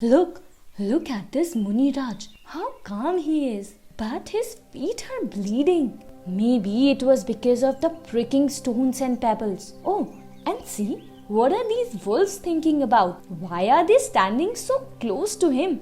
Look at this Muni Raj. How calm he is. But his feet are bleeding. Maybe it was because of the pricking stones and pebbles. Oh, and see, what are these wolves thinking about? Why are they standing so close to him?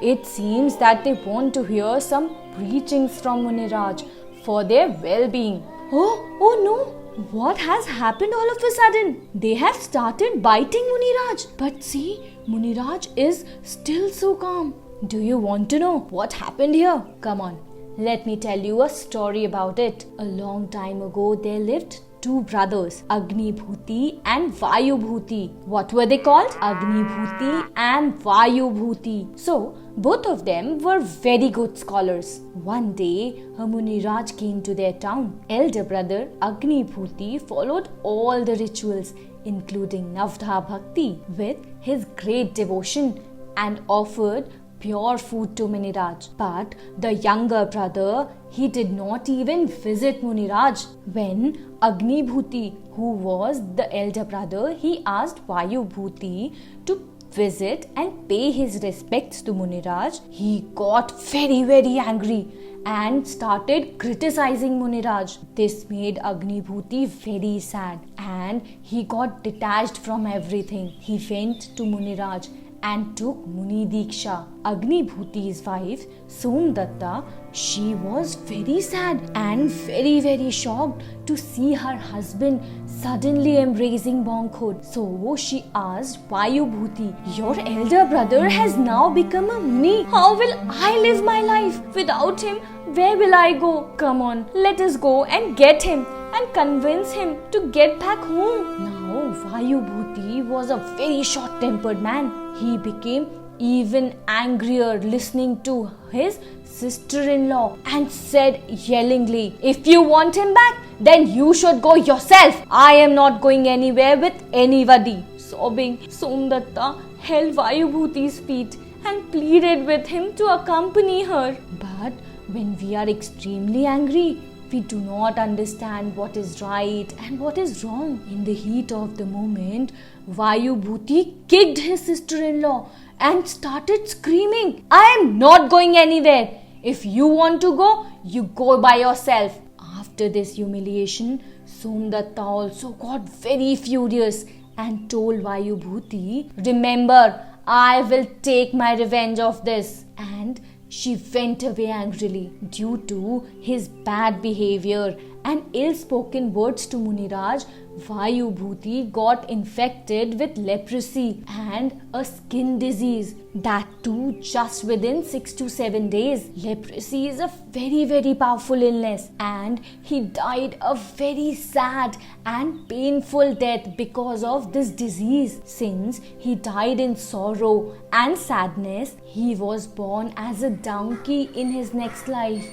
It seems that they want to hear some preachings from Muni Raj for their well-being. Oh no! What has happened all of a sudden? They have started biting Muni Raj. But see, Muni Raj is still so calm. Do you want to know what happened here? Come on, let me tell you a story about it. A long time ago, there lived two brothers, Agni Bhuti and Vayu Bhuti. What were they called? Agni Bhuti and Vayu Bhuti. So, both of them were very good scholars. One day, a Muni Raj came to their town. Elder brother Agni Bhuti followed all the rituals, including Navdha Bhakti, with his great devotion and offered pure food to Muni Raj. But the younger brother, he did not even visit Muni Raj. When Agni Bhuti, who was the elder brother, he asked Vayu Bhuti to visit and pay his respects to Muni Raj, he got very angry and started criticizing Muni Raj. This made Agni Bhuti very sad and he got detached from everything. He went to Muni Raj and took Muni Diksha. Agni Bhuti's wife, Somdatta, she was very sad and very shocked to see her husband suddenly embracing monkhood. So she asked Vayu Bhuti, "Your elder brother has now become a Muni. How will I live my life? Without him, where will I go? Come on, let us go and get him and convince him to get back home." Now, Vayu Bhuti was a very short-tempered man. He became even angrier listening to his sister-in-law and said yellingly, "If you want him back, then you should go yourself. I am not going anywhere with anybody." Sobbing, Somdatta held Vayu Bhuti's feet and pleaded with him to accompany her. But when we are extremely angry, we do not understand what is right and what is wrong. In the heat of the moment, Vayu Bhuti kicked his sister-in-law and started screaming, "I am not going anywhere. If you want to go, you go by yourself." After this humiliation, Somdatta also got very furious and told Vayu Bhuti, "Remember, I will take my revenge of this." And she went away angrily. Due to his bad behavior and ill-spoken words to Muni Raj, Vayu Bhuti got infected with leprosy and a skin disease. That too just within 6 to 7 days. Leprosy is a very powerful illness and he died a very sad and painful death because of this disease. Since he died in sorrow and sadness, he was born as a donkey in his next life.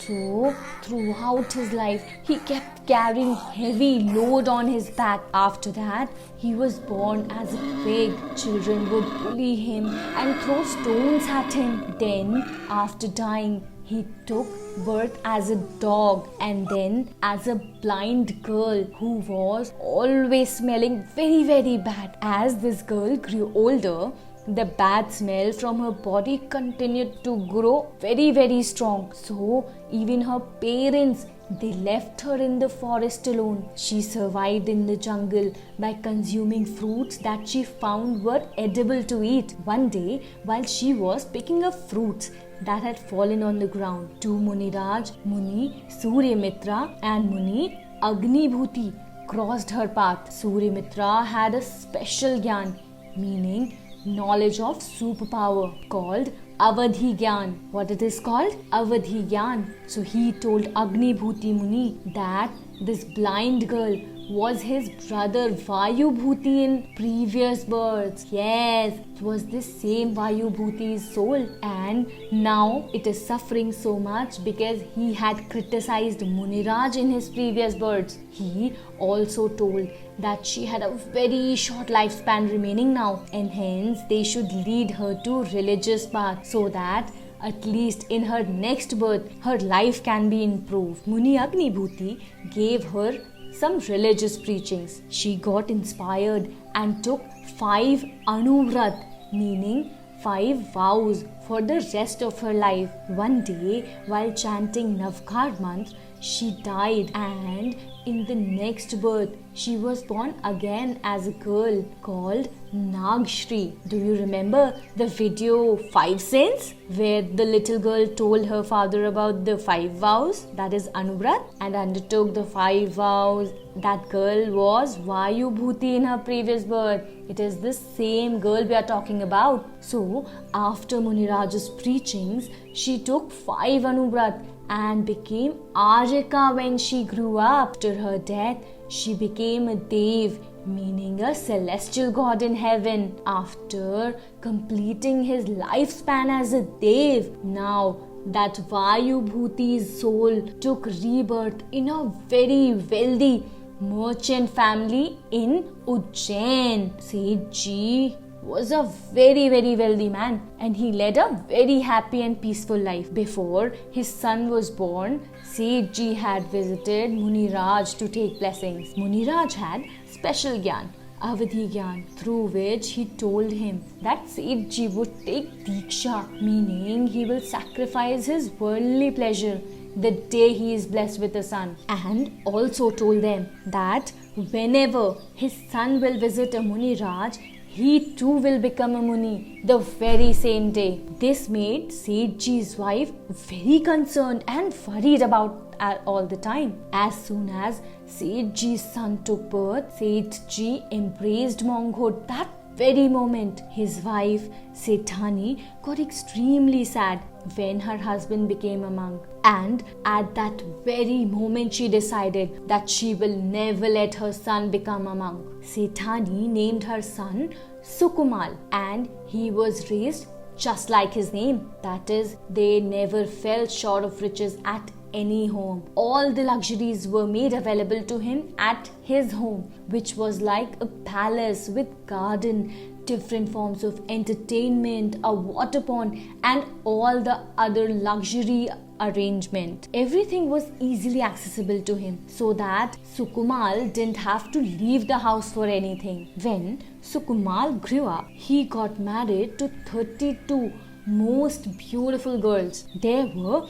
So throughout his life, he kept carrying heavy load on his back. After that, he was born as a pig. Children would bully him and throw stones at him. Then, after dying, he took birth as a dog and then as a blind girl who was always smelling very bad. As this girl grew older, the bad smell from her body continued to grow very strong. So even her parents, they left her in the forest alone. She survived in the jungle by consuming fruits that she found were edible to eat. One day, while she was picking up fruits that had fallen on the ground, two Muni Raj, Muni Suryamitra and Muni Agni Bhuti crossed her path. Suryamitra had a special gyan, meaning knowledge of superpower, called Avadhi Gyan. What it is called? Avadhi Gyan. So he told Agni Bhuti Muni that this blind girl was his brother Vayu Bhuti in previous births. Yes, it was the same Vayu Bhuti's soul, and now it is suffering so much because he had criticized Muni Raj in his previous births. He also told that she had a very short lifespan remaining now, and hence they should lead her to religious path so that at least in her next birth her life can be improved. Muni Agni Bhuti gave her some religious preachings. She got inspired and took 5 Anuvrat, meaning 5 vows for the rest of her life. One day, while chanting Navkar mantra, she died, and in the next birth, she was born again as a girl called Nagshri. Do you remember the video 5 Sins, where the little girl told her father about the 5 vows, that is Anuvrat, and undertook the 5 vows? That girl was Vayu Bhuti in her previous birth. It is the same girl we are talking about. So, after Muniraj's preachings, she took 5 Anuvrat and became Arika when she grew up. After her death, she became a Dev, meaning a celestial god in heaven. After completing his lifespan as a Dev, now that Vayu Bhuti's soul took rebirth in a very wealthy merchant family in Ujjain. Sage was a very wealthy man, and he led a very happy and peaceful life. Before his son was born, Sage had visited Muniraj to take blessings. Muniraj had special Gyan, Avadhi Gyan, through which he told him that Sage would take Diksha, meaning he will sacrifice his worldly pleasure the day he is blessed with a son, and also told them that whenever his son will visit a Muniraj, he too will become a Muni the very same day. This made Sage's wife very concerned and worried about all the time. As soon as Sage's son took birth, Sage embraced monkhood. That very moment, his wife Sethani got extremely sad when her husband became a monk, and at that very moment she decided that she will never let her son become a monk. Sethani named her son Sukmal, and he was raised just like his name. That is, they never fell short of riches at any home. All the luxuries were made available to him at his home, which was like a palace with garden, different forms of entertainment, a water pond, and all the other luxury arrangement. Everything was easily accessible to him, so that Sukmal didn't have to leave the house for anything. When Sukmal grew up, he got married to 32 most beautiful girls. There were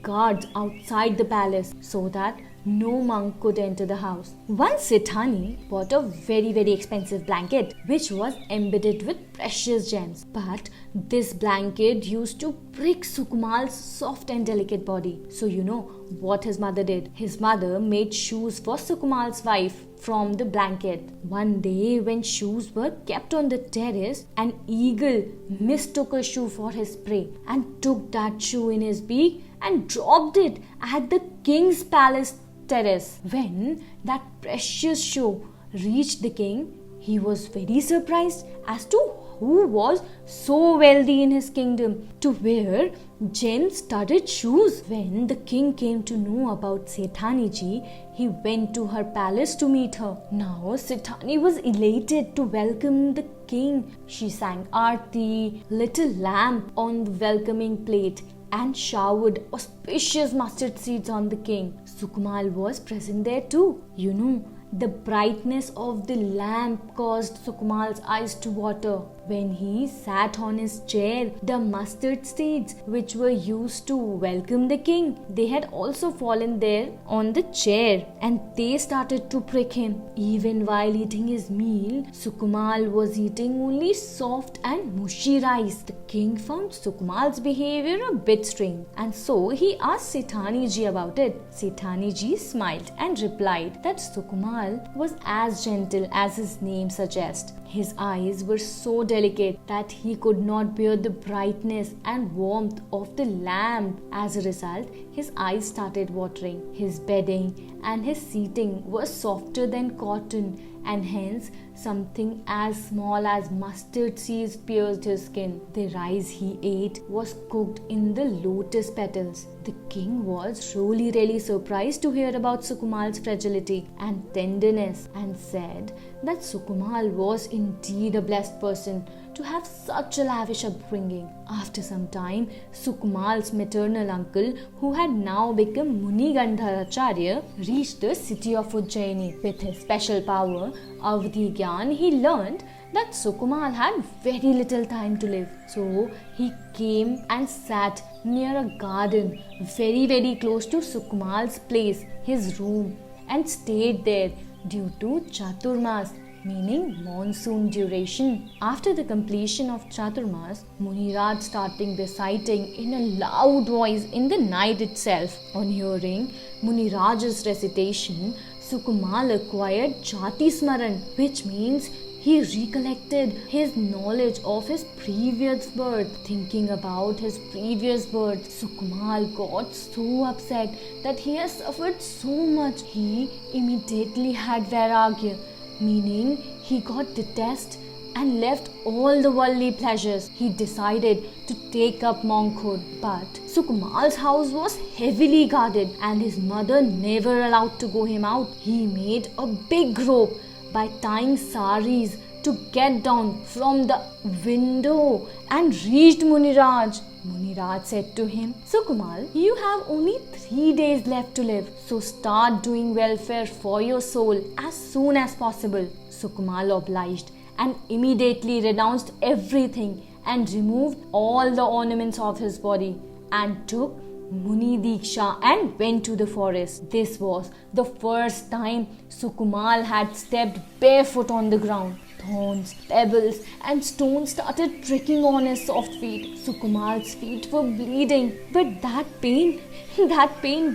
guards outside the palace so that no monk could enter the house. Once Sethani bought a very expensive blanket which was embedded with precious gems. But this blanket used to prick Sukmal's soft and delicate body. So you know what his mother did? His mother made shoes for Sukmal's wife from the blanket. One day when shoes were kept on the terrace, an eagle mistook a shoe for his prey and took that shoe in his beak and dropped it at the king's palace terrace. When that precious shoe reached the king, he was very surprised as to who was so wealthy in his kingdom to wear gem-studded shoes. When the king came to know about Sethani ji, he went to her palace to meet her. Now Sethani was elated to welcome the king. She sang Aarti, lit a lamp on the welcoming plate, and showered auspicious mustard seeds on the king. Sukmal was present there too. You know, the brightness of the lamp caused Sukmal's eyes to water. When he sat on his chair, the mustard seeds which were used to welcome the king, they had also fallen there on the chair, and they started to prick him. Even while eating his meal, Sukmal was eating only soft and mushy rice. The king found Sukmal's behavior a bit strange, and so he asked Sethani ji about it. Sethani ji smiled and replied that Sukmal was as gentle as his name suggests. His eyes were so delicate that he could not bear the brightness and warmth of the lamp. As a result, his eyes started watering. His bedding and his seating were softer than cotton, and hence something as small as mustard seeds pierced his skin. The rice he ate was cooked in the lotus petals. The king was really surprised to hear about Sukmal's fragility and tenderness, and said that Sukmal was indeed a blessed person to have such a lavish upbringing. After some time, Sukmal's maternal uncle, who had now become Muni Gandharacharya, reached the city of Ujjaini. With his special power, Avadhi Gyan, he learned that Sukmal had very little time to live. So he came and sat near a garden very close to Sukmal's place, his room, and stayed there due to Chaturmas, meaning monsoon duration. After the completion of Chaturmas, Muniraj started reciting in a loud voice in the night itself. On hearing Muniraj's recitation, Sukmal acquired Jati Smaran, which means he recollected his knowledge of his previous birth. Thinking about his previous birth, Sukmal got so upset that he has suffered so much. He immediately had Vairagya, meaning he got detached and left all the worldly pleasures. He decided to take up monkhood. But Sukmal's house was heavily guarded and his mother never allowed to go him out. He made a big rope by tying saris to get down from the window and reached Muniraj. Muniraj said to him, Sukmal, you have only 3 days left to live, so start doing welfare for your soul as soon as possible. Sukmal obliged and immediately renounced everything and removed all the ornaments of his body and took Muni Diksha and went to the forest. This was the first time Sukmal had stepped barefoot on the ground. Thorns, pebbles and stones started pricking on his soft feet. Sukmal's feet were bleeding, but that pain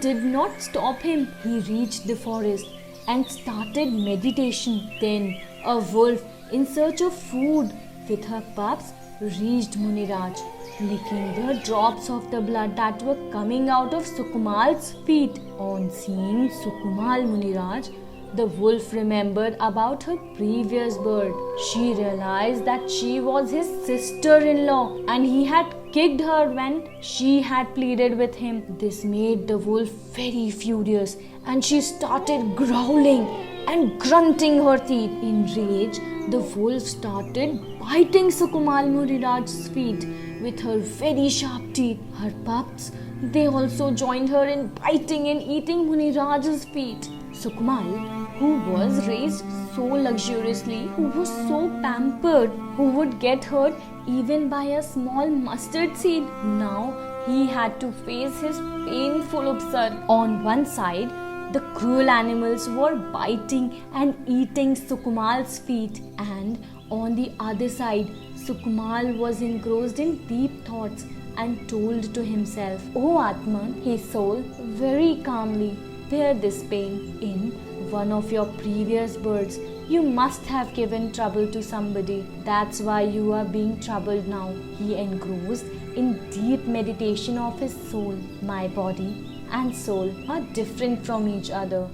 did not stop him. He reached the forest and started meditation. Then a wolf in search of food with her pups reached Muniraj, licking the drops of the blood that were coming out of Sukmal's feet. On seeing Sukmal Muniraj, the wolf remembered about her previous birth. She realized that she was his sister-in-law and he had kicked her when she had pleaded with him. This made the wolf very furious and she started growling and grunting her teeth. In rage, the wolf started biting Sukmal Muniraj's feet with her very sharp teeth. Her pups, they also joined her in biting and eating Muniraj's feet. Sukmal, who was raised so luxuriously, who was so pampered, who would get hurt even by a small mustard seed, now he had to face his painful upsar. On one side, the cruel animals were biting and eating Sukmal's feet, and on the other side, Sukmal was engrossed in deep thoughts and told to himself, "O Atman," his soul, very calmly, "bear this pain. In one of your previous births, you must have given trouble to somebody. That's why you are being troubled now." He engrossed in deep meditation of his soul. My body and soul are different from each other.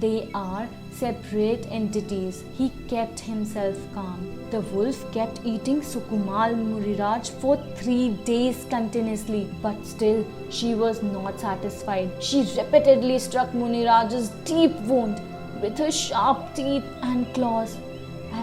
They are separate entities. He kept himself calm. The wolf kept eating Sukmal Muniraj for 3 days continuously, but still she was not satisfied. She repeatedly struck Muniraj's deep wound with her sharp teeth and claws.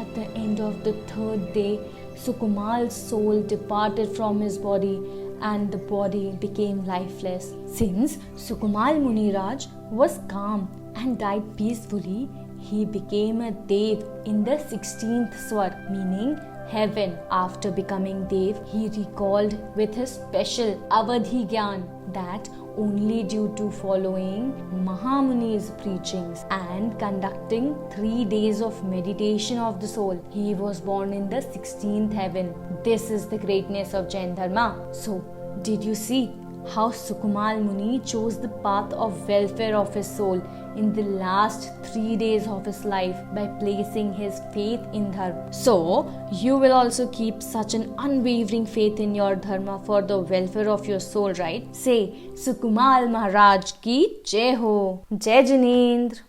At the end of the 3rd day, Sukmal's soul departed from his body and the body became lifeless. Since Sukmal Muniraj was calm and died peacefully, he became a Dev in the 16th Swar, meaning heaven. After becoming Dev, he recalled with his special Avadhi Gyan that only due to following Mahamuni's preachings and conducting 3 days of meditation of the soul, he was born in the 16th heaven. This is the greatness of Jain Dharma. So, did you see how Sukmal Muni chose the path of welfare of his soul in the last 3 days of his life by placing his faith in Dharma? So, you will also keep such an unwavering faith in your Dharma for the welfare of your soul, right? Say, Sukmal Maharaj ki Jai Ho. Jai Jinendra.